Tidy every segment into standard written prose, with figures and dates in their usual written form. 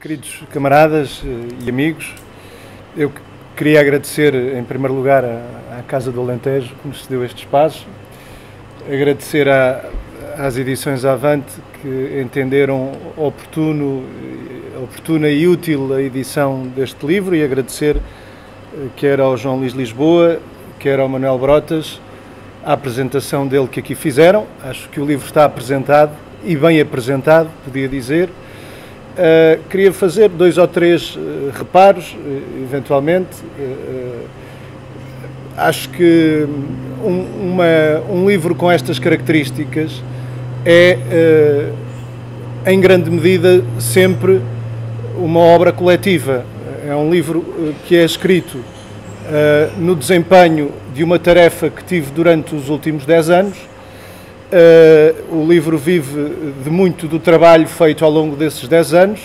Queridos camaradas e amigos, eu queria agradecer em primeiro lugar à Casa do Alentejo que nos cedeu este espaço, agradecer às edições Avante que entenderam oportuna e útil a edição deste livro e agradecer quer ao João Luís Lisboa, quer ao Manuel Brotas, a apresentação dele que aqui fizeram. Acho que o livro está apresentado e bem apresentado, podia dizer. Queria fazer 2 ou 3 reparos, eventualmente. Acho que um livro com estas características é, em grande medida, sempre uma obra coletiva. É um livro que é escrito no desempenho de uma tarefa que tive durante os últimos 10 anos. O livro vive de muito do trabalho feito ao longo desses 10 anos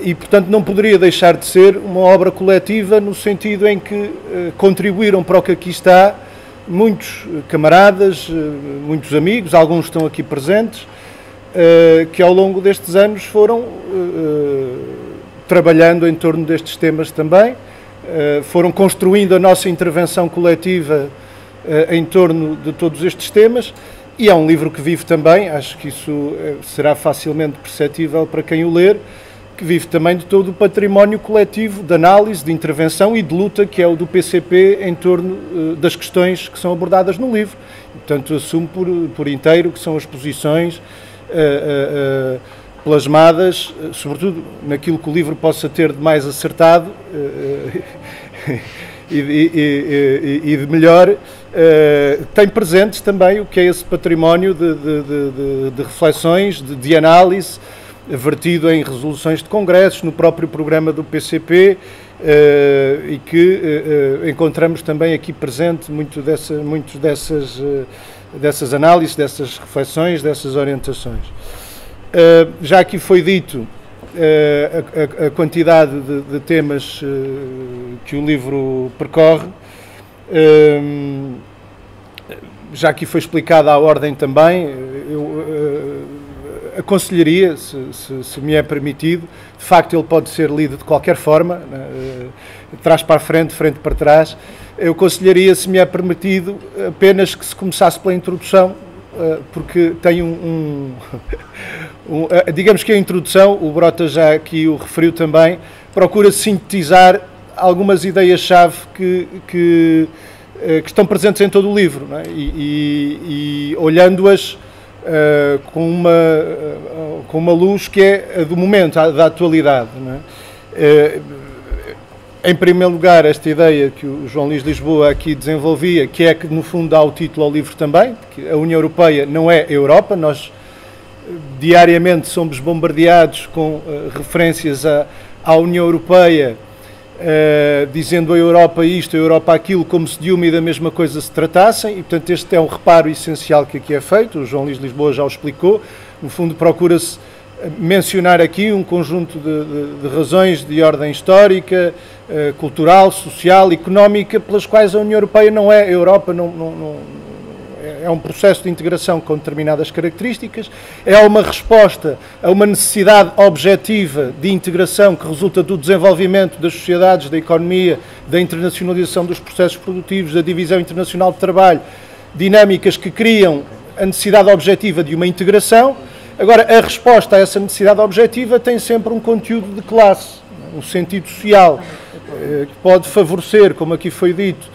e, portanto, não poderia deixar de ser uma obra coletiva no sentido em que contribuíram para o que aqui está muitos camaradas, muitos amigos, alguns estão aqui presentes, que ao longo destes anos foram trabalhando em torno destes temas também, foram construindo a nossa intervenção coletiva em torno de todos estes temas. E é um livro que vive também, acho que isso será facilmente perceptível para quem o ler, que vive também de todo o património coletivo de análise, de intervenção e de luta que é o do PCP em torno das questões que são abordadas no livro. Portanto, assumo por inteiro que são as posições plasmadas, sobretudo naquilo que o livro possa ter de mais acertado e de melhor, tem presentes também o que é esse património de reflexões, de análise, vertido em resoluções de congressos, no próprio programa do PCP, e que encontramos também aqui presente muito dessas análises, dessas reflexões, dessas orientações. Já aqui foi dito a quantidade de temas que o livro percorre. Já aqui foi explicada a ordem também. Eu aconselharia, se me é permitido, de facto ele pode ser lido de qualquer forma, trás para a frente, frente para trás. Eu aconselharia, se me é permitido, apenas que se começasse pela introdução, porque tem digamos que a introdução, o Brota já aqui o referiu também, procura sintetizar algumas ideias-chave que estão presentes em todo o livro, não é? E olhando-as com uma luz que é a do momento, da atualidade, não é? Em primeiro lugar, esta ideia que o João Luís Lisboa aqui desenvolvia, que é que no fundo dá o título ao livro também, que a União Europeia não é a Europa. Nós diariamente somos bombardeados com referências à União Europeia, dizendo a Europa isto, a Europa aquilo, como se de uma e da mesma coisa se tratassem, e portanto este é um reparo essencial que aqui é feito, o João Luís Lisboa já o explicou. No fundo procura-se mencionar aqui um conjunto de razões de ordem histórica, cultural, social, económica, pelas quais a União Europeia não é a Europa, é um processo de integração com determinadas características, é uma resposta a uma necessidade objetiva de integração que resulta do desenvolvimento das sociedades, da economia, da internacionalização dos processos produtivos, da divisão internacional de trabalho, dinâmicas que criam a necessidade objetiva de uma integração. Agora, a resposta a essa necessidade objetiva tem sempre um conteúdo de classe, um sentido social, que pode favorecer, como aqui foi dito,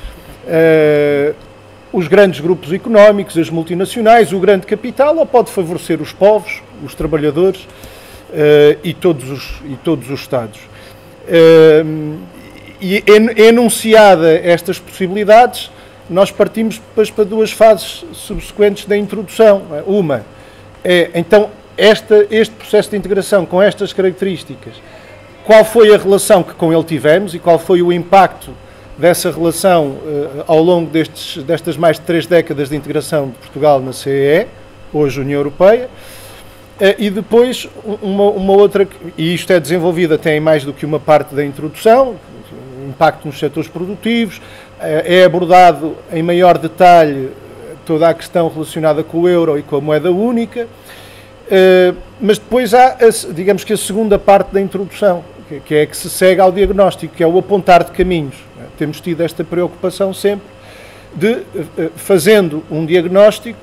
os grandes grupos económicos, as multinacionais, o grande capital, ou pode favorecer os povos, os trabalhadores e todos os Estados. E enunciada estas possibilidades, nós partimos depois para 2 fases subsequentes da introdução. Uma é, então, este processo de integração com estas características, qual foi a relação que com ele tivemos e qual foi o impacto dessa relação ao longo destas mais de 3 décadas de integração de Portugal na CEE, hoje União Europeia, e depois uma outra, e isto é desenvolvido até em mais do que uma parte da introdução, o impacto nos setores produtivos, é abordado em maior detalhe toda a questão relacionada com o euro e com a moeda única, Mas depois há, digamos que a segunda parte da introdução, que é que se segue ao diagnóstico, que é o apontar de caminhos. Temos tido esta preocupação sempre de, fazendo um diagnóstico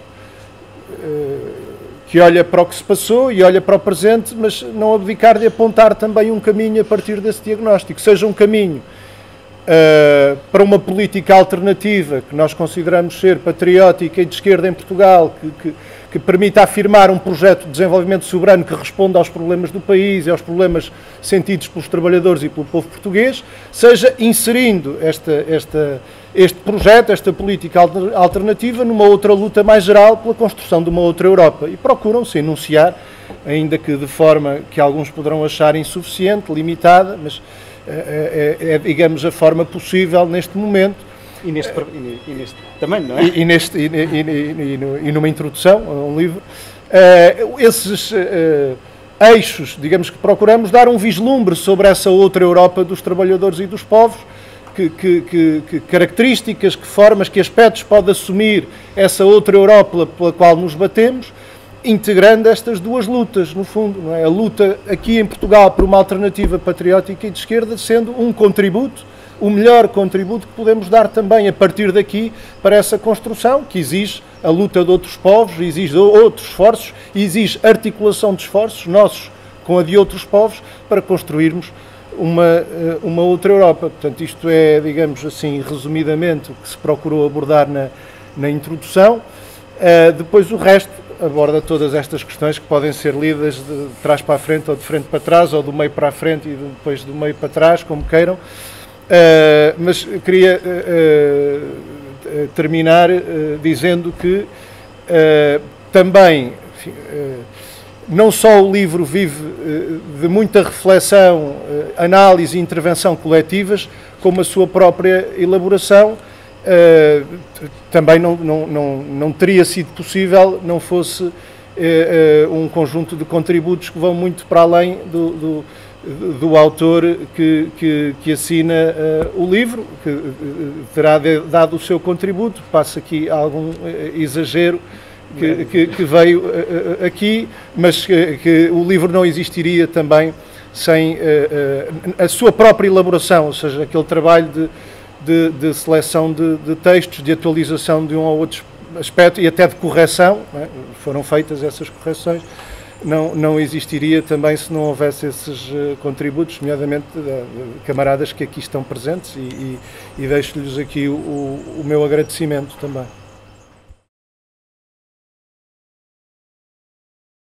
que olha para o que se passou e olha para o presente, mas não abdicar de apontar também um caminho a partir desse diagnóstico, seja um caminho para uma política alternativa que nós consideramos ser patriótica e de esquerda em Portugal, que permita afirmar um projeto de desenvolvimento soberano que responda aos problemas do país e aos problemas sentidos pelos trabalhadores e pelo povo português, seja inserindo este projeto, esta política alternativa, numa outra luta mais geral pela construção de uma outra Europa. E procuram-se enunciar, ainda que de forma que alguns poderão achar insuficiente, limitada, mas digamos, a forma possível neste momento. E neste também, não é? E numa introdução a um livro, esses eixos, digamos, que procuramos dar um vislumbre sobre essa outra Europa dos trabalhadores e dos povos, que características, que formas, que aspectos pode assumir essa outra Europa pela qual nos batemos, integrando estas duas lutas, no fundo, não é? A luta aqui em Portugal por uma alternativa patriótica e de esquerda sendo um contributo, o melhor contributo que podemos dar também a partir daqui para essa construção, que exige a luta de outros povos, exige outros esforços, exige articulação de esforços nossos com a de outros povos para construirmos uma outra Europa. Portanto, isto é, digamos assim, resumidamente, o que se procurou abordar na introdução. Depois o resto aborda todas estas questões que podem ser lidas de trás para a frente ou de frente para trás, ou do meio para a frente e depois do meio para trás, como queiram. Mas queria terminar dizendo que também, enfim, não só o livro vive de muita reflexão, análise e intervenção coletivas, como a sua própria elaboração também não teria sido possível não fosse um conjunto de contributos que vão muito para além do autor que assina o livro, que terá dado o seu contributo. Passo aqui algum exagero que veio aqui, mas que o livro não existiria também sem a sua própria elaboração, ou seja, aquele trabalho de seleção de textos, de atualização de um ou outro aspecto e até de correção, não é? Foram feitas essas correções. Não existiria também se não houvesse esses contributos, nomeadamente de camaradas que aqui estão presentes, e deixo-lhes aqui o meu agradecimento também.